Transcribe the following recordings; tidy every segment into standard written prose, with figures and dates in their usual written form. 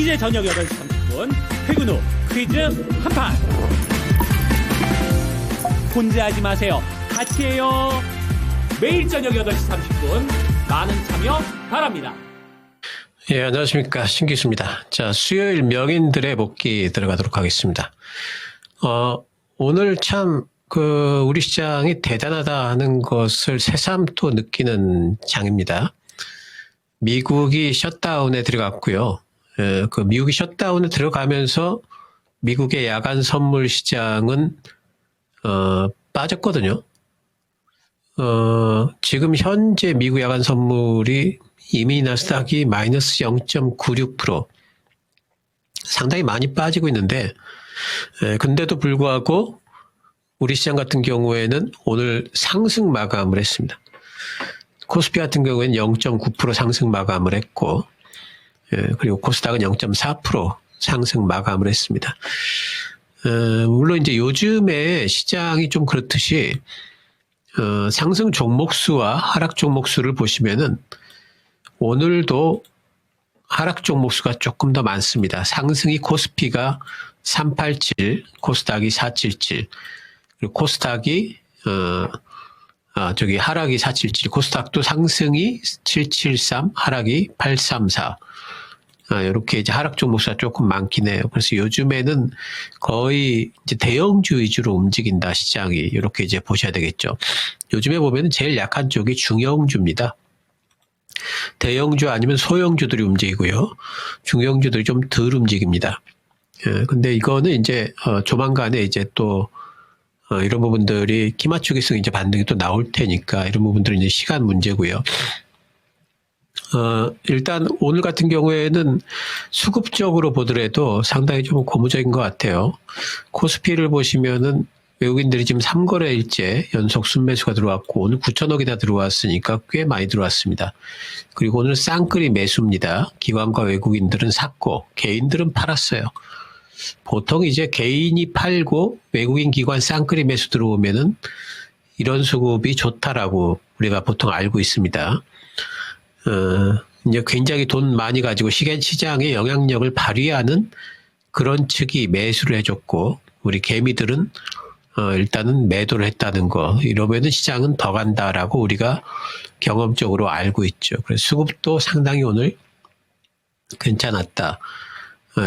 이제 저녁 8시 30분 퇴근 후 퀴즈 한판. 혼자 하지 마세요. 같이 해요. 매일 저녁 8시 30분 많은 참여 바랍니다. 예, 안녕하십니까. 신기수입니다. 자, 수요일 명인들의 복귀 들어가도록 하겠습니다. 오늘 참, 우리 시장이 대단하다 하는 것을 새삼 또 느끼는 장입니다. 미국이 셧다운에 들어갔고요. 미국이 셧다운에 들어가면서 미국의 야간 선물 시장은, 빠졌거든요. 지금 현재 미국 야간 선물이 이미 나스닥이 마이너스 0.96% 상당히 많이 빠지고 있는데, 근데도 불구하고 우리 시장 같은 경우에는 오늘 상승 마감을 했습니다. 코스피 같은 경우에는 0.9% 상승 마감을 했고, 그리고 코스닥은 0.4% 상승 마감을 했습니다. 물론 이제 요즘에 시장이 좀 그렇듯이, 상승 종목수와 하락 종목수를 보시면은 오늘도 하락 종목수가 조금 더 많습니다. 상승이 코스피가 387, 코스닥이 477, 그리고 코스닥이, 하락이 477, 코스닥도 상승이 773, 하락이 834. 이렇게 이제 하락 종목수가 조금 많긴 해요. 그래서 요즘에는 거의 이제 대형주 위주로 움직인다, 시장이. 이렇게 이제 보셔야 되겠죠. 요즘에 보면 제일 약한 쪽이 중형주입니다. 대형주 아니면 소형주들이 움직이고요. 중형주들이 좀 덜 움직입니다. 근데 이거는 이제, 조만간에 이제 또, 이런 부분들이 기마추기성 이제 반등이 또 나올 테니까 이런 부분들은 이제 시간 문제고요. 일단 오늘 같은 경우에는 수급적으로 보더라도 상당히 좀 고무적인 것 같아요. 코스피를 보시면은 외국인들이 지금 3거래일째 연속 순매수가 들어왔고 오늘 9천억이나 들어왔으니까 꽤 많이 들어왔습니다. 그리고 오늘 쌍끌이 매수입니다. 기관과 외국인들은 샀고 개인들은 팔았어요. 보통 이제 개인이 팔고 외국인 기관 쌍끌이 매수 들어오면은 이런 수급이 좋다라고 우리가 보통 알고 있습니다. 이제 굉장히 돈 많이 가지고 시장에 영향력을 발휘하는 그런 측이 매수를 해줬고, 우리 개미들은, 일단은 매도를 했다는 거. 이러면은 시장은 더 간다라고 우리가 경험적으로 알고 있죠. 그래서 수급도 상당히 오늘 괜찮았다.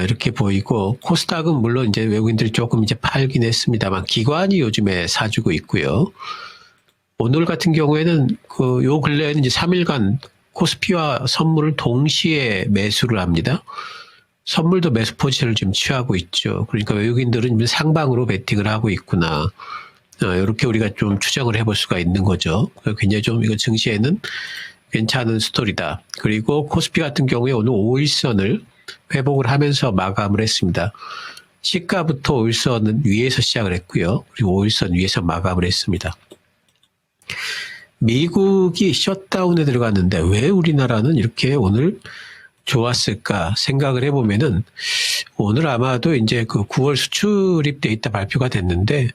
이렇게 보이고, 코스닥은 물론 이제 외국인들이 조금 이제 팔긴 했습니다만, 기관이 요즘에 사주고 있고요. 오늘 같은 경우에는 요 근래에는 이제 3일간 코스피와 선물을 동시에 매수를 합니다. 선물도 매수 포지션을 지금 취하고 있죠. 그러니까 외국인들은 상방으로 베팅을 하고 있구나. 이렇게 우리가 좀 추정을 해볼 수가 있는 거죠. 굉장히 좀 이거 증시에는 괜찮은 스토리다. 그리고 코스피 같은 경우에 오늘 5일선을 회복을 하면서 마감을 했습니다. 시가부터 5일선은 위에서 시작을 했고요. 그리고 5일선 위에서 마감을 했습니다. 미국이 셧다운에 들어갔는데 왜 우리나라는 이렇게 오늘 좋았을까 생각을 해보면은 오늘 아마도 이제 9월 수출입 데이터 발표가 됐는데,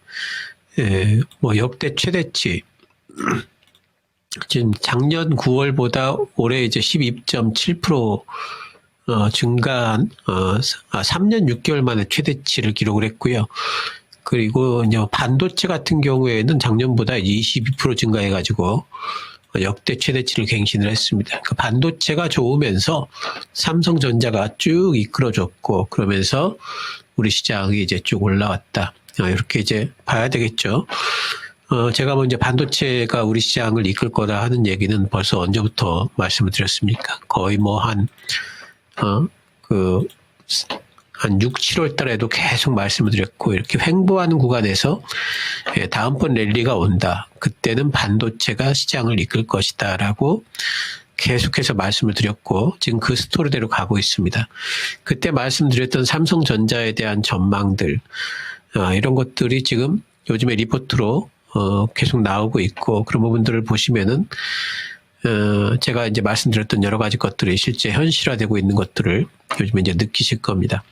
역대 최대치. 지금 작년 9월보다 올해 이제 12.7% 증가한, 3년 6개월 만에 최대치를 기록을 했고요. 그리고 이제 반도체 같은 경우에는 작년보다 22% 증가해가지고 역대 최대치를 갱신을 했습니다. 그 반도체가 좋으면서 삼성전자가 쭉 이끌어줬고 그러면서 우리 시장이 이제 쭉 올라왔다. 이렇게 이제 봐야 되겠죠. 제가 먼저 반도체가 우리 시장을 이끌 거다 하는 얘기는 벌써 언제부터 말씀을 드렸습니까? 거의 한 6, 7월 달에도 계속 말씀을 드렸고, 이렇게 횡보하는 구간에서 다음번 랠리가 온다. 그때는 반도체가 시장을 이끌 것이다. 라고 계속해서 말씀을 드렸고, 지금 그 스토리대로 가고 있습니다. 그때 말씀드렸던 삼성전자에 대한 전망들, 이런 것들이 지금 요즘에 리포트로 계속 나오고 있고, 그런 부분들을 보시면은, 제가 이제 말씀드렸던 여러 가지 것들이 실제 현실화되고 있는 것들을 요즘에 이제 느끼실 겁니다.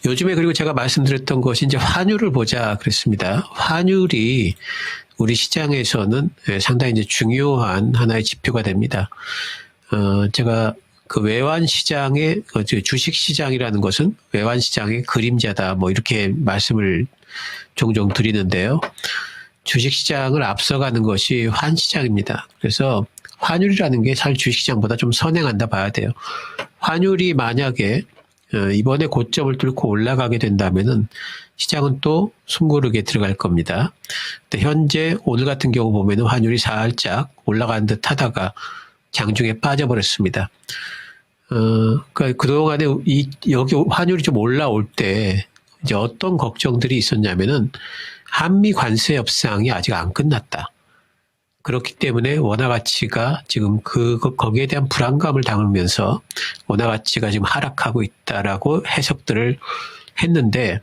요즘에 그리고 제가 말씀드렸던 것이 이제 환율을 보자 그랬습니다. 환율이 우리 시장에서는 상당히 이제 중요한 하나의 지표가 됩니다. 제가 그 외환 시장의 주식 시장이라는 것은 외환 시장의 그림자다. 뭐 이렇게 말씀을 종종 드리는데요. 주식 시장을 앞서가는 것이 환 시장입니다. 그래서 환율이라는 게 사실 주식 시장보다 좀 선행한다 봐야 돼요. 환율이 만약에 이번에 고점을 뚫고 올라가게 된다면은 시장은 또 숨고르게 들어갈 겁니다. 근데 현재 오늘 같은 경우 보면은 환율이 살짝 올라가는 듯 하다가 장중에 빠져버렸습니다. 그러니까 그동안에 여기 환율이 좀 올라올 때 이제 어떤 걱정들이 있었냐면은 한미 관세 협상이 아직 안 끝났다. 그렇기 때문에 원화 가치가 지금 거기에 대한 불안감을 담으면서 원화 가치가 지금 하락하고 있다라고 해석들을 했는데,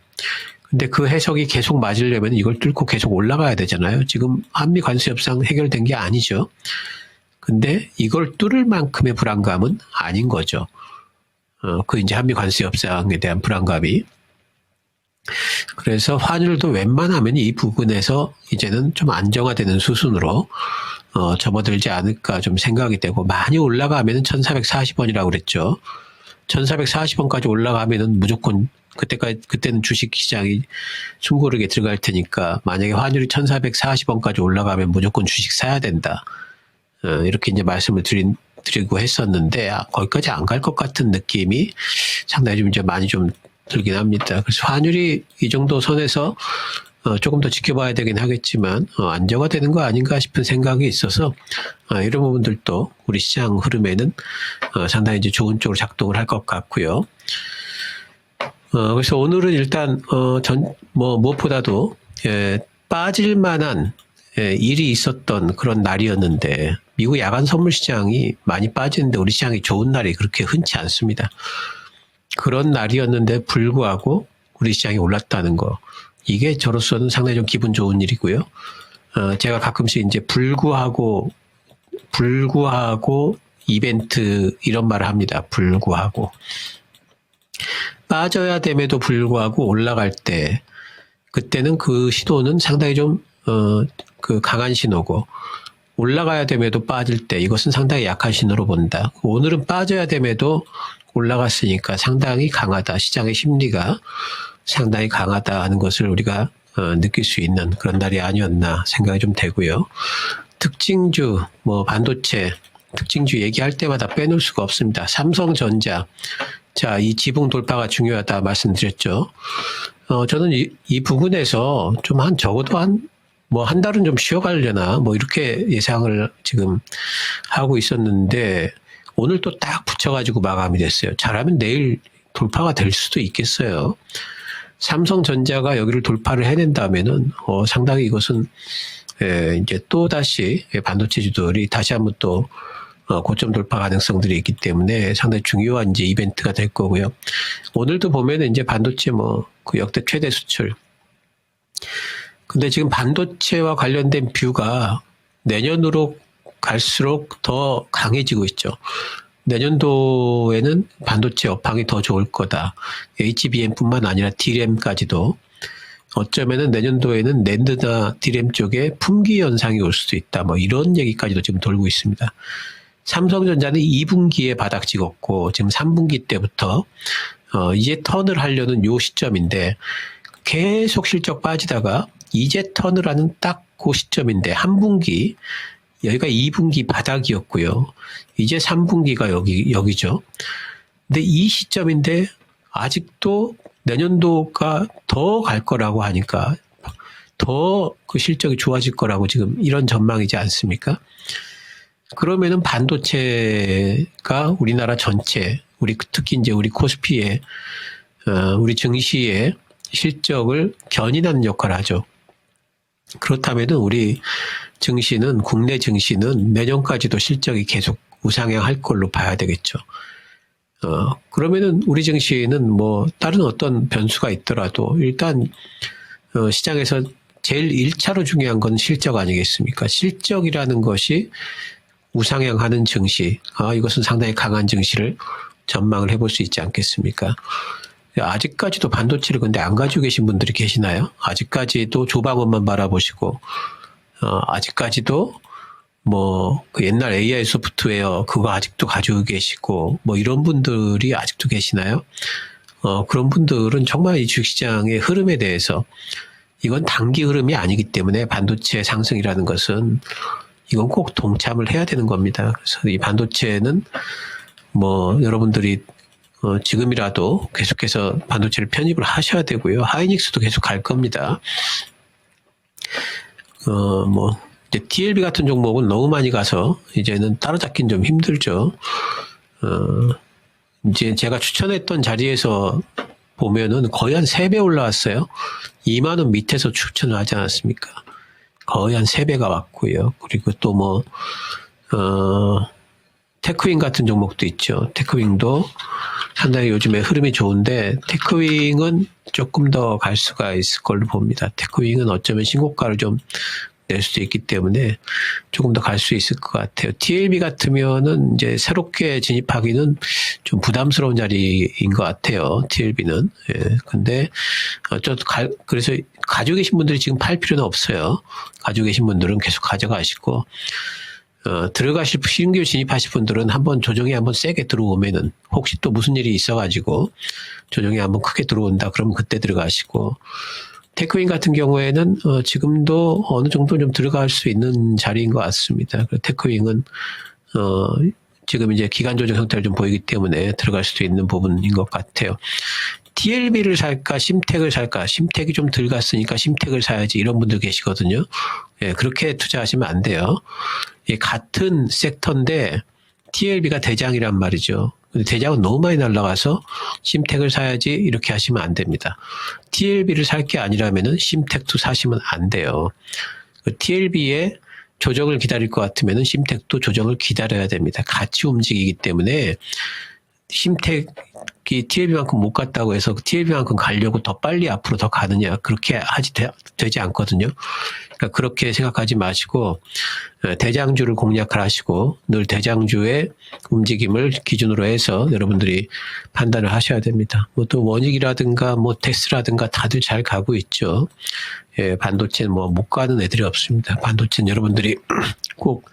근데 그 해석이 계속 맞으려면 이걸 뚫고 계속 올라가야 되잖아요. 지금 한미 관세 협상 해결된 게 아니죠. 근데 이걸 뚫을 만큼의 불안감은 아닌 거죠. 그 이제 한미 관세 협상에 대한 불안감이. 그래서 환율도 웬만하면 이 부분에서 이제는 좀 안정화되는 수순으로 접어들지 않을까 좀 생각이 되고, 많이 올라가면 1440원이라고 그랬죠. 1440원까지 올라가면은 무조건 그때는 주식 시장이 숨고르게 들어갈 테니까, 만약에 환율이 1440원까지 올라가면 무조건 주식 사야 된다. 이렇게 이제 말씀을 드리고 했었는데, 거기까지 안 갈 것 같은 느낌이 상당히 좀 이제 많이 좀 들긴 합니다. 그래서 환율이 이 정도 선에서 조금 더 지켜봐야 되긴 하겠지만 안정화되는 거 아닌가 싶은 생각이 있어서 이런 부분들도 우리 시장 흐름에는 상당히 이제 좋은 쪽으로 작동을 할 것 같고요. 그래서 오늘은 일단 무엇보다도 빠질 만한 일이 있었던 그런 날이었는데, 미국 야간 선물 시장이 많이 빠지는데 우리 시장이 좋은 날이 그렇게 흔치 않습니다. 그런 날이었는데 불구하고 우리 시장이 올랐다는 거, 이게 저로서는 상당히 좀 기분 좋은 일이고요. 제가 가끔씩 이제 불구하고 이벤트 이런 말을 합니다. 불구하고. 빠져야 됨에도 불구하고 올라갈 때, 그때는 그 신호는 상당히 좀 강한 신호고, 올라가야 됨에도 빠질 때 이것은 상당히 약한 신호로 본다. 오늘은 빠져야 됨에도 올라갔으니까 상당히 강하다. 시장의 심리가 상당히 강하다 하는 것을 우리가 느낄 수 있는 그런 날이 아니었나 생각이 좀 되고요. 특징주, 반도체, 특징주 얘기할 때마다 빼놓을 수가 없습니다. 삼성전자. 자, 이 지붕 돌파가 중요하다 말씀드렸죠. 저는 이 부분에서 좀 적어도 한 달은 좀 쉬어가려나, 이렇게 예상을 지금 하고 있었는데, 오늘 또 딱 붙여가지고 마감이 됐어요. 잘하면 내일 돌파가 될 수도 있겠어요. 삼성전자가 여기를 돌파를 해낸다면은, 상당히 이것은, 이제 또 다시 반도체주들이 다시 한번 또, 고점 돌파 가능성들이 있기 때문에 상당히 중요한 이제 이벤트가 될 거고요. 오늘도 보면은 이제 반도체 그 역대 최대 수출. 근데 지금 반도체와 관련된 뷰가 내년으로 갈수록 더 강해지고 있죠. 내년도에는 반도체 업황이 더 좋을 거다. HBM뿐만 아니라 DRAM까지도 어쩌면은 내년도에는 낸드나 DRAM 쪽에 품귀 현상이 올 수도 있다. 이런 얘기까지도 지금 돌고 있습니다. 삼성전자는 2분기에 바닥 찍었고 지금 3분기 때부터 이제 턴을 하려는 요 시점인데, 계속 실적 빠지다가 이제 턴을 하는 딱 그 시점인데, 한 분기, 여기가 2분기 바닥이었고요. 이제 3분기가 여기죠. 근데 이 시점인데 아직도 내년도가 더 갈 거라고 하니까 더 그 실적이 좋아질 거라고 지금 이런 전망이지 않습니까? 그러면은 반도체가 우리나라 전체, 특히 이제 우리 코스피의, 우리 증시의 실적을 견인하는 역할을 하죠. 그렇다면은 우리 증시는, 국내 증시는 내년까지도 실적이 계속 우상향할 걸로 봐야 되겠죠. 그러면은 우리 증시는 다른 어떤 변수가 있더라도 일단, 시장에서 제일 1차로 중요한 건 실적 아니겠습니까? 실적이라는 것이 우상향하는 증시, 이것은 상당히 강한 증시를 전망을 해볼 수 있지 않겠습니까? 아직까지도 반도체를 근데 안 가지고 계신 분들이 계시나요? 아직까지도 조방원만 바라보시고, 아직까지도 뭐, 그 옛날 AI 소프트웨어 그거 아직도 가지고 계시고, 뭐 이런 분들이 아직도 계시나요? 그런 분들은 정말 이 주식시장의 흐름에 대해서 이건 단기 흐름이 아니기 때문에 반도체 상승이라는 것은 이건 꼭 동참을 해야 되는 겁니다. 그래서 이 반도체는 뭐 여러분들이 지금이라도 계속해서 반도체를 편입을 하셔야 되고요. 하이닉스도 계속 갈 겁니다. 뭐 이제 TLB 같은 종목은 너무 많이 가서 이제는 따라잡긴 좀 힘들죠. 이제 제가 추천했던 자리에서 보면은 거의 한 3배 올라왔어요. 2만 원 밑에서 추천을 하지 않았습니까? 거의 한 3배가 왔고요. 그리고 또 뭐, 테크윙 같은 종목도 있죠. 테크윙도 상당히 요즘에 흐름이 좋은데, 테크윙은 조금 더 갈 수가 있을 걸로 봅니다. 테크윙은 어쩌면 신고가를 좀 낼 수도 있기 때문에 조금 더 갈 수 있을 것 같아요. TLB 같으면은 이제 새롭게 진입하기는 좀 부담스러운 자리인 것 같아요. TLB는. 예. 근데, 그래서 가지고 계신 분들이 지금 팔 필요는 없어요. 가지고 계신 분들은 계속 가져가시고, 들어가실, 신규 진입하실 분들은 한번 조정이 한번 세게 들어오면은, 혹시 또 무슨 일이 있어가지고, 조정이 한번 크게 들어온다. 그러면 그때 들어가시고, 테크윙 같은 경우에는 지금도 어느 정도 좀 들어갈 수 있는 자리인 것 같습니다. 테크윙은 지금 이제 기간 조정 형태를 좀 보이기 때문에 들어갈 수도 있는 부분인 것 같아요. TLB를 살까, 심텍을 살까? 심텍이 좀 덜 갔으니까 심텍을 사야지 이런 분들 계시거든요. 예, 그렇게 투자하시면 안 돼요. 예, 같은 섹터인데 TLB가 대장이란 말이죠. 대장은 너무 많이 날라가서 심텍을 사야지 이렇게 하시면 안 됩니다. TLB를 살 게 아니라면은 심텍도 사시면 안 돼요. TLB의 조정을 기다릴 것 같으면은 심텍도 조정을 기다려야 됩니다. 같이 움직이기 때문에 심텍이 TLB만큼 못 갔다고 해서 TLB만큼 가려고 더 빨리 앞으로 더 가느냐, 그렇게 되지 않거든요. 그러니까 그렇게 생각하지 마시고 대장주를 공략을 하시고 늘 대장주의 움직임을 기준으로 해서 여러분들이 판단을 하셔야 됩니다. 뭐 또 원익이라든가 뭐 테스라든가 다들 잘 가고 있죠. 예, 반도체는 뭐 못 가는 애들이 없습니다. 반도체는 여러분들이 꼭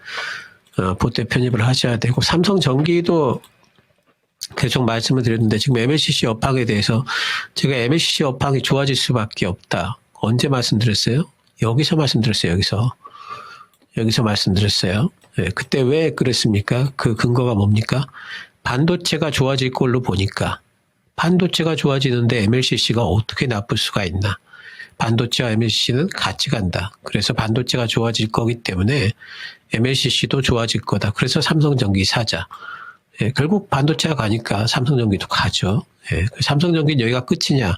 보태 편입을 하셔야 되고, 삼성전기도 계속 말씀을 드렸는데 지금 MLCC 업황에 대해서 제가 MLCC 업황이 좋아질 수밖에 없다. 언제 말씀드렸어요? 여기서 말씀드렸어요. 여기서 말씀드렸어요. 네, 그때 왜 그랬습니까? 그 근거가 뭡니까? 반도체가 좋아질 걸로 보니까, 반도체가 좋아지는데 MLCC가 어떻게 나쁠 수가 있나? 반도체와 MLCC는 같이 간다. 그래서 반도체가 좋아질 거기 때문에 MLCC도 좋아질 거다. 그래서 삼성전기 사자. 예, 결국 반도체가 가니까 삼성전기도 가죠. 예, 삼성전기는 여기가 끝이냐?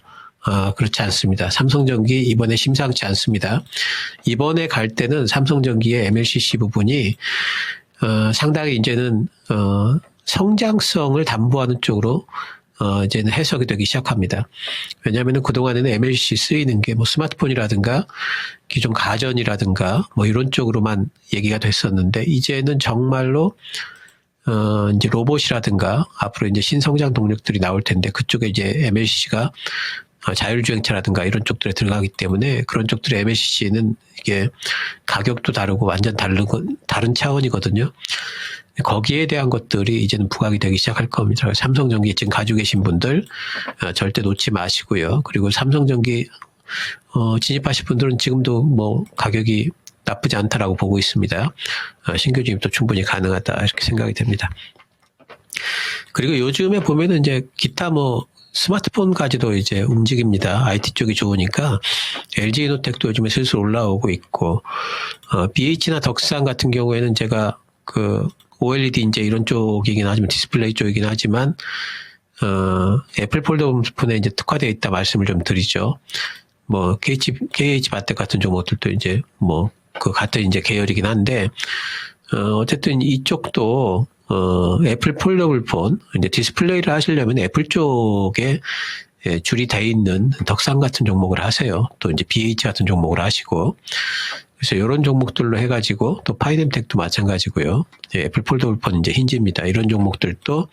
그렇지 않습니다. 삼성전기 이번에 심상치 않습니다. 이번에 갈 때는 삼성전기의 MLCC 부분이 상당히 이제는 성장성을 담보하는 쪽으로 이제는 해석이 되기 시작합니다. 왜냐하면 그동안에는 MLCC 쓰이는 게 뭐 스마트폰이라든가 기존 가전이라든가 뭐 이런 쪽으로만 얘기가 됐었는데, 이제는 정말로 이제 로봇이라든가 앞으로 이제 신성장 동력들이 나올 텐데, 그쪽에 이제 MLCC가 자율주행차라든가 이런 쪽들에 들어가기 때문에 그런 쪽들의 MLCC는 이게 가격도 다르고 완전 다른 차원이거든요. 거기에 대한 것들이 이제는 부각이 되기 시작할 겁니다. 삼성전기 지금 가지고 계신 분들 절대 놓지 마시고요. 그리고 삼성전기 진입하실 분들은 지금도 뭐 가격이 나쁘지 않다라고 보고 있습니다. 신규 진입도 충분히 가능하다 이렇게 생각이 됩니다. 그리고 요즘에 보면은 이제 기타 뭐 스마트폰까지도 이제 움직입니다. IT 쪽이 좋으니까 LG이노텍도 요즘에 슬슬 올라오고 있고, BH나 덕산 같은 경우에는 제가 그 OLED 이제 이런 쪽이긴 하지만 디스플레이 쪽이긴 하지만 애플 폴더폰에 이제 특화되어 있다 말씀을 좀 드리죠. 뭐 KH 바텍 같은 종목들도 이제 뭐 그 같은 이제 계열이긴 한데, 어쨌든 이쪽도 애플 폴더블폰, 이제 디스플레이를 하시려면 애플 쪽에 줄이 돼 있는 덕산 같은 종목을 하세요. 또 이제 BH 같은 종목을 하시고, 그래서 이런 종목들로 해가지고, 또 파이넴텍도 마찬가지고요. 애플 폴더블폰 이제 힌지입니다. 이런 종목들도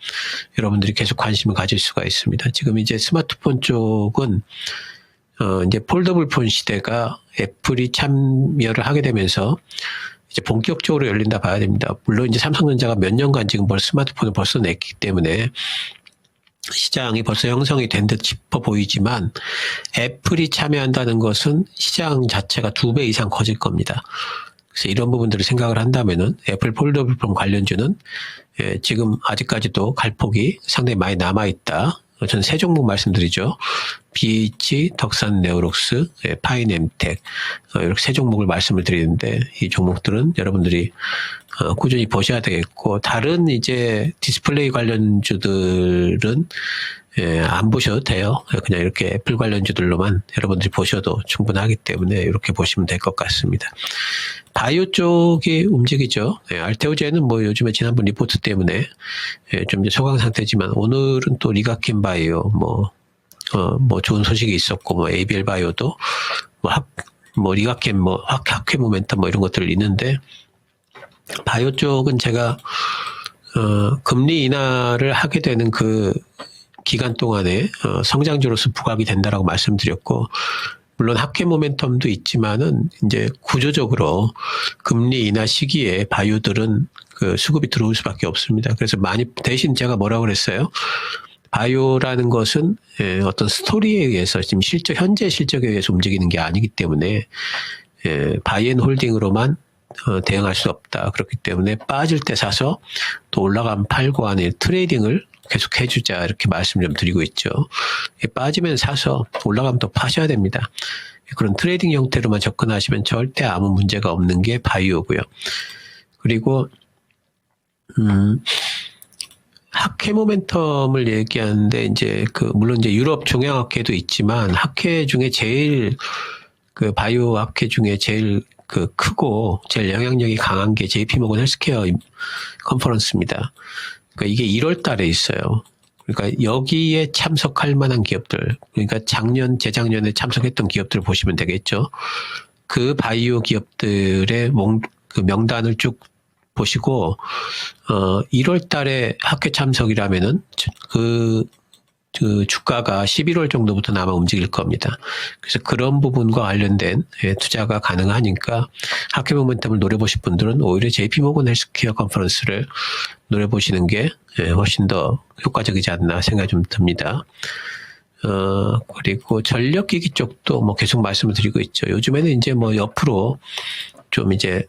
여러분들이 계속 관심을 가질 수가 있습니다. 지금 이제 스마트폰 쪽은 이제 폴더블폰 시대가 애플이 참여를 하게 되면서 이제 본격적으로 열린다 봐야 됩니다. 물론 이제 삼성전자가 몇 년간 지금 벌써 스마트폰을 벌써 냈기 때문에 시장이 벌써 형성이 된 듯 싶어 보이지만 애플이 참여한다는 것은 시장 자체가 2배 이상 커질 겁니다. 그래서 이런 부분들을 생각을 한다면은 애플 폴더블 폰 관련주는 지금 아직까지도 갈 폭이 상당히 많이 남아있다. 저는 세 종목 말씀드리죠. BH, 덕산 네오록스, 파이nem텍 이렇게 세 종목을 말씀을 드리는데 이 종목들은 여러분들이 꾸준히 보셔야 되겠고 다른 이제 디스플레이 관련주들은 안 보셔도 돼요. 그냥 이렇게 애플 관련주들로만 여러분들이 보셔도 충분하기 때문에 이렇게 보시면 될 것 같습니다. 바이오 쪽이 움직이죠. 알테오제는 뭐 요즘에 지난번 리포트 때문에 좀 이제 소강 상태지만 오늘은 또 리가킨 바이오 뭐 좋은 소식이 있었고 뭐 ABL 바이오도 뭐 리가킨 뭐 학회 모멘텀 뭐 이런 것들 있는데 바이오 쪽은 제가 금리 인하를 하게 되는 그 기간 동안에 성장주로서 부각이 된다라고 말씀드렸고 물론 학회 모멘텀도 있지만은 이제 구조적으로 금리 인하 시기에 바이오들은 그 수급이 들어올 수밖에 없습니다. 그래서 많이 대신 제가 뭐라고 그랬어요? 바이오라는 것은 어떤 스토리에 의해서 지금 현재 실적에 의해서 움직이는 게 아니기 때문에 바이앤홀딩으로만 대응할 수 없다. 그렇기 때문에 빠질 때 사서 또 올라가면 팔고 하는 트레이딩을 계속 해주자 이렇게 말씀 좀 드리고 있죠. 빠지면 사서 올라가면 또 파셔야 됩니다. 그런 트레이딩 형태로만 접근하시면 절대 아무 문제가 없는 게 바이오고요. 그리고 학회 모멘텀을 얘기하는데 이제 물론 이제 유럽 종양학회도 있지만 학회 중에 제일 바이오 학회 중에 제일 크고 제일 영향력이 강한 게 JP모건 헬스케어 컨퍼런스입니다. 그러니까 이게 1월 달에 있어요. 그러니까 여기에 참석할 만한 기업들, 그러니까 재작년에 참석했던 기업들을 보시면 되겠죠. 그 바이오 기업들의 그 명단을 쭉 보시고, 1월 달에 학회 참석이라면은 그 주가가 11월 정도부터 아마 움직일 겁니다. 그래서 그런 부분과 관련된 투자가 가능하니까 학회 모멘텀을 노려보실 분들은 오히려 JP모건 헬스케어 컨퍼런스를 노려보시는 게 훨씬 더 효과적이지 않나 생각이 좀 듭니다. 그리고 전력기기 쪽도 뭐 계속 말씀을 드리고 있죠. 요즘에는 이제 뭐 옆으로 좀 이제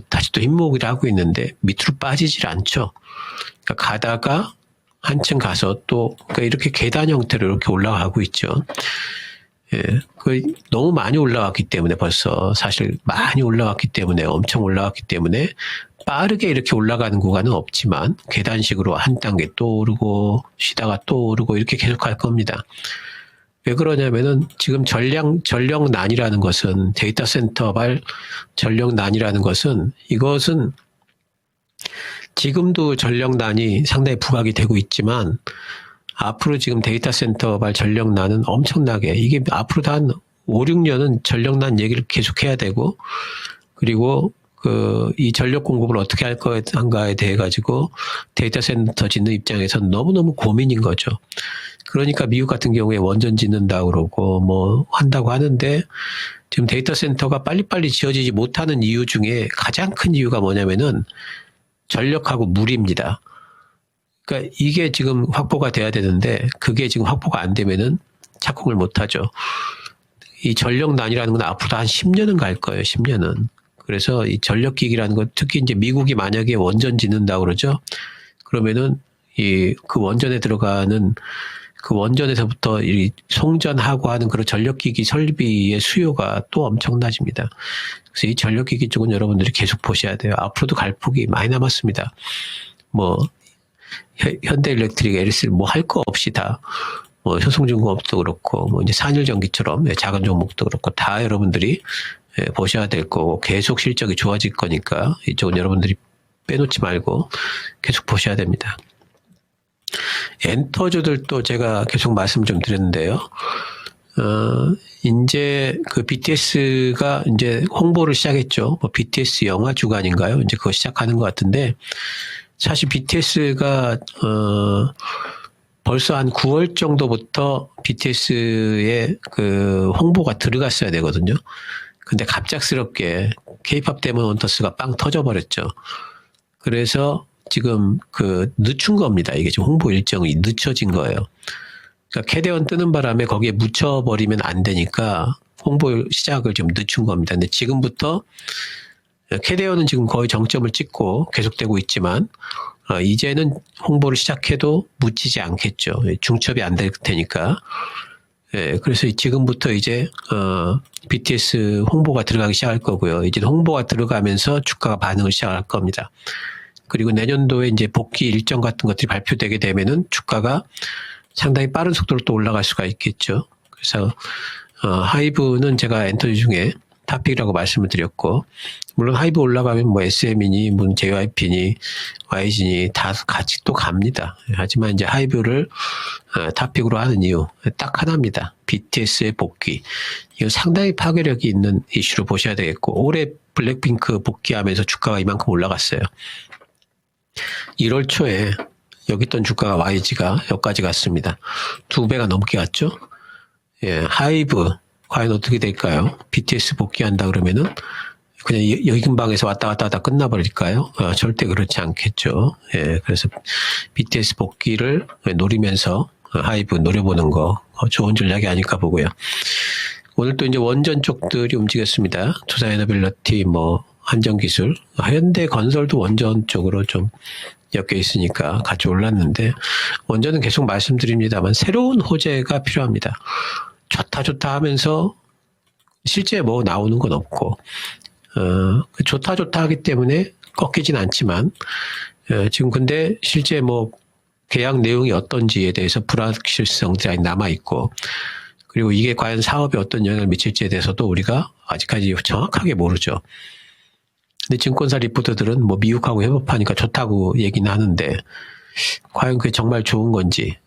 다시 또 흰목이를 하고 있는데 밑으로 빠지질 않죠. 그러니까 가다가 한층 가서 또, 그러니까 이렇게 계단 형태로 이렇게 올라가고 있죠. 너무 많이 올라왔기 때문에 벌써 사실 많이 올라왔기 때문에 엄청 올라왔기 때문에 빠르게 이렇게 올라가는 구간은 없지만 계단식으로 한 단계 또 오르고 쉬다가 또 오르고 이렇게 계속 갈 겁니다. 왜 그러냐면은 지금 전력난이라는 것은 데이터 센터발 전력난이라는 것은 이것은 지금도 전력난이 상당히 부각이 되고 있지만 앞으로 지금 데이터 센터발 전력난은 엄청나게 이게 앞으로도 한 5, 6년은 전력난 얘기를 계속해야 되고 그리고 이 전력 공급을 어떻게 할 건가에 대해 가지고 데이터 센터 짓는 입장에서는 너무너무 고민인 거죠. 그러니까 미국 같은 경우에 원전 짓는다고 그러고 뭐 한다고 하는데 지금 데이터 센터가 빨리빨리 지어지지 못하는 이유 중에 가장 큰 이유가 뭐냐면은 전력하고 물입니다. 그러니까 이게 지금 확보가 돼야 되는데 그게 지금 확보가 안 되면은 착공을 못 하죠. 이 전력난이라는 건 앞으로 한 10년은 갈 거예요. 10년은. 그래서 이 전력기기라는 건 특히 이제 미국이 만약에 원전 짓는다고 그러죠. 그러면은 그 원전에 들어가는 그 원전에서부터 이 송전하고 하는 그런 전력기기 설비의 수요가 또 엄청나집니다. 그래서 이 전력기기 쪽은 여러분들이 계속 보셔야 돼요. 앞으로도 갈 폭이 많이 남았습니다. 뭐 현대일렉트릭, LS 뭐 할 거 없이 다 뭐 효성중공업도 그렇고 뭐 이제 산일전기처럼 작은 종목도 그렇고 다 여러분들이 보셔야 될 거고 계속 실적이 좋아질 거니까 이쪽은 여러분들이 빼놓지 말고 계속 보셔야 됩니다. 엔터주들도 제가 계속 말씀 좀 드렸는데요. 이제 BTS가 이제 홍보를 시작했죠. 뭐 BTS 영화 주간인가요? 이제 그거 시작하는 것 같은데 사실 BTS가 벌써 한 9월 정도부터 BTS의 홍보가 들어갔어야 되거든요. 근데 갑작스럽게 K-팝 데몬 헌터스가 빵 터져버렸죠. 그래서 지금 늦춘 겁니다. 이게 지금 홍보 일정이 늦춰진 거예요. 그러니까 캐대원 뜨는 바람에 거기에 묻혀버리면 안 되니까 홍보 시작을 좀 늦춘 겁니다. 근데 지금부터 캐대원은 지금 거의 정점을 찍고 계속되고 있지만 이제는 홍보를 시작해도 묻히지 않겠죠. 중첩이 안 될 테니까. 예, 그래서 지금부터 이제 BTS 홍보가 들어가기 시작할 거고요. 이제 홍보가 들어가면서 주가가 반응을 시작할 겁니다. 그리고 내년도에 이제 복귀 일정 같은 것들이 발표되게 되면은 주가가 상당히 빠른 속도로 또 올라갈 수가 있겠죠. 그래서 하이브는 제가 엔터지 중에 탑픽이라고 말씀을 드렸고, 물론 하이브 올라가면 뭐 SM이니, 뭐 JYP니, YG니 다 같이 또 갑니다. 하지만 이제 하이브를 탑픽으로 하는 이유 딱 하나입니다. BTS의 복귀. 이거 상당히 파괴력이 있는 이슈로 보셔야 되겠고, 올해 블랙핑크 복귀하면서 주가가 이만큼 올라갔어요. 1월 초에 여기 있던 주가가 YG가 여기까지 갔습니다. 2배가 넘게 갔죠. 예, 하이브 과연 어떻게 될까요? BTS 복귀한다 그러면은 그냥 여기 근방에서 왔다 갔다 하다 끝나버릴까요? 절대 그렇지 않겠죠. 예, 그래서 BTS 복귀를 노리면서 하이브 노려보는 거 좋은 전략이 아닐까 보고요. 오늘 또 이제 원전 쪽들이 움직였습니다. 투자에너빌리티, 뭐 한전기술, 현대건설도 원전 쪽으로 좀 엮여 있으니까 같이 올랐는데, 원전은 계속 말씀드립니다만 새로운 호재가 필요합니다. 좋다 하면서 실제 뭐 나오는 건 없고, 좋다 하기 때문에 꺾이진 않지만, 지금 근데 실제 뭐 계약 내용이 어떤지에 대해서 불확실성들이 남아있고, 그리고 이게 과연 사업에 어떤 영향을 미칠지에 대해서도 우리가 아직까지 정확하게 모르죠. 근데 증권사 리포터들은 뭐 미국하고 협업하니까 좋다고 얘기는 하는데, 과연 그게 정말 좋은 건지,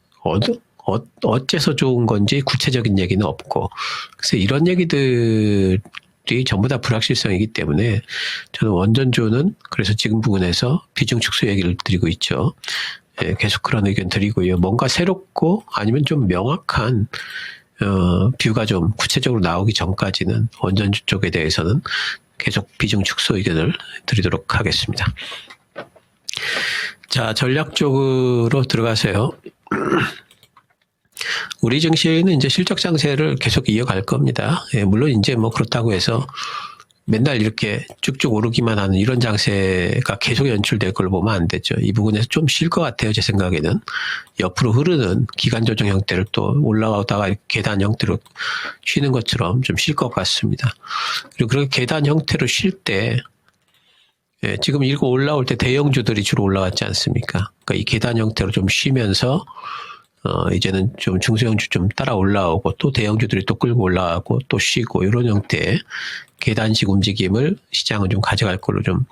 어째서 좋은 건지 구체적인 얘기는 없고, 그래서 이런 얘기들이 전부 다 불확실성이기 때문에 저는 원전주는 그래서 지금 부분에서 비중 축소 얘기를 드리고 있죠. 예, 계속 그런 의견 드리고요. 뭔가 새롭고 아니면 좀 명확한 뷰가 좀 구체적으로 나오기 전까지는 원전주 쪽에 대해서는 계속 비중 축소 의견을 드리도록 하겠습니다. 자, 전략적으로 들어가세요. 우리 증시는 이제 실적 장세를 계속 이어갈 겁니다. 예, 물론 이제 뭐 그렇다고 해서 맨날 이렇게 쭉쭉 오르기만 하는 이런 장세가 계속 연출될 걸 보면 안 되죠. 이 부분에서 좀 쉴 것 같아요. 제 생각에는. 옆으로 흐르는 기간 조정 형태를 또 올라가다가 계단 형태로 쉬는 것처럼 좀 쉴 것 같습니다. 그리고 그렇게 계단 형태로 쉴 때, 예, 지금 이거 올라올 때 대형주들이 주로 올라갔지 않습니까? 그러니까 이 계단 형태로 좀 쉬면서 이제는 좀 중소형주 좀 따라 올라오고 또 대형주들이 또 끌고 올라가고 또 쉬고 이런 형태의 계단식 움직임을 시장은 좀 가져갈 걸로 좀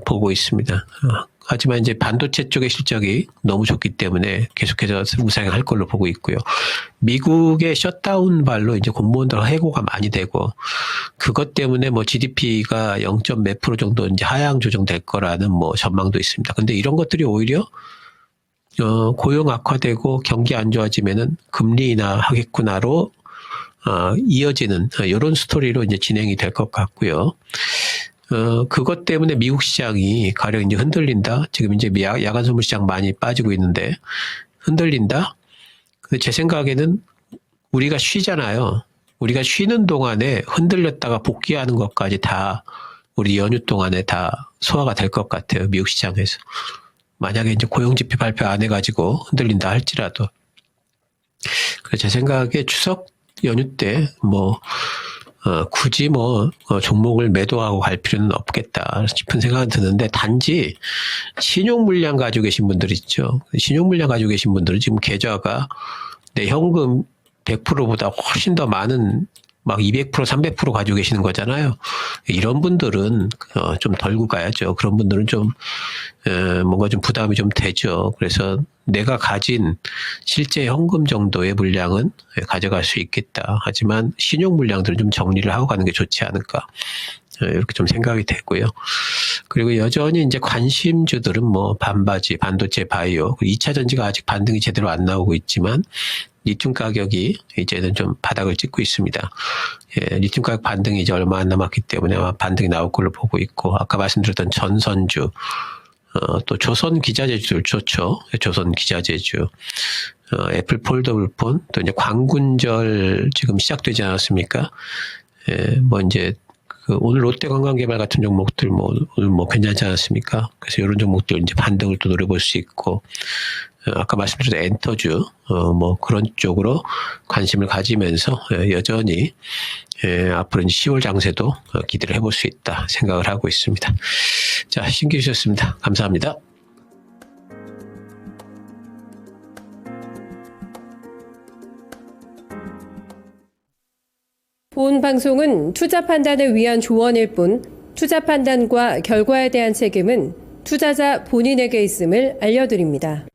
보고 있습니다. 하지만 이제 반도체 쪽의 실적이 너무 좋기 때문에 계속해서 우상향할 걸로 보고 있고요. 미국의 셧다운 발로 이제 공무원들 해고가 많이 되고 그것 때문에 뭐 GDP가 0.몇 % 정도 이제 하향 조정될 거라는 뭐 전망도 있습니다. 근데 이런 것들이 오히려 고용 악화되고 경기 안 좋아지면은 금리 인하 하겠구나로 이어지는 이런 스토리로 이제 진행이 될 것 같고요. 그것 때문에 미국 시장이 가령 이제 흔들린다. 지금 이제 야간 선물 시장 많이 빠지고 있는데 흔들린다. 근데 제 생각에는 우리가 쉬잖아요. 우리가 쉬는 동안에 흔들렸다가 복귀하는 것까지 다 우리 연휴 동안에 다 소화가 될 것 같아요. 미국 시장에서. 만약에 이제 고용지표 발표 안 해가지고 흔들린다 할지라도. 그래서 제 생각에 추석 연휴 때 굳이 종목을 매도하고 갈 필요는 없겠다 싶은 생각은 드는데 단지 신용 물량 가지고 계신 분들 있죠. 신용 물량 가지고 계신 분들은 지금 계좌가 내 현금 100%보다 훨씬 더 많은 막 200%, 300% 가지고 계시는 거잖아요. 이런 분들은 좀 덜고 가야죠. 그런 분들은 좀 뭔가 좀 부담이 좀 되죠. 그래서 내가 가진 실제 현금 정도의 물량은 가져갈 수 있겠다. 하지만 신용 물량들은 좀 정리를 하고 가는 게 좋지 않을까. 이렇게 좀 생각이 되고요. 그리고 여전히 이제 관심주들은 뭐 반도체, 바이오, 2차 전지가 아직 반등이 제대로 안 나오고 있지만 리튬 가격이 이제는 좀 바닥을 찍고 있습니다. 예, 리튬 가격 반등이 이제 얼마 안 남았기 때문에 아마 반등이 나올 걸로 보고 있고, 아까 말씀드렸던 전선주, 또 조선 기자재주들 좋죠. 조선 기자재주, 애플 폴더블 폰, 또 이제 광군절 지금 시작되지 않았습니까? 예, 뭐 이제 오늘 롯데관광개발 같은 종목들 오늘 괜찮지 않았습니까? 그래서 이런 종목들 이제 반등을 또 노려볼 수 있고, 아까 말씀드린 엔터주, 그런 쪽으로 관심을 가지면서 여전히 앞으로 이제 10월 장세도 기대를 해볼 수 있다 생각을 하고 있습니다. 자, 신규 주셨습니다. 감사합니다. 본 방송은 투자 판단을 위한 조언일 뿐 투자 판단과 결과에 대한 책임은 투자자 본인에게 있음을 알려드립니다.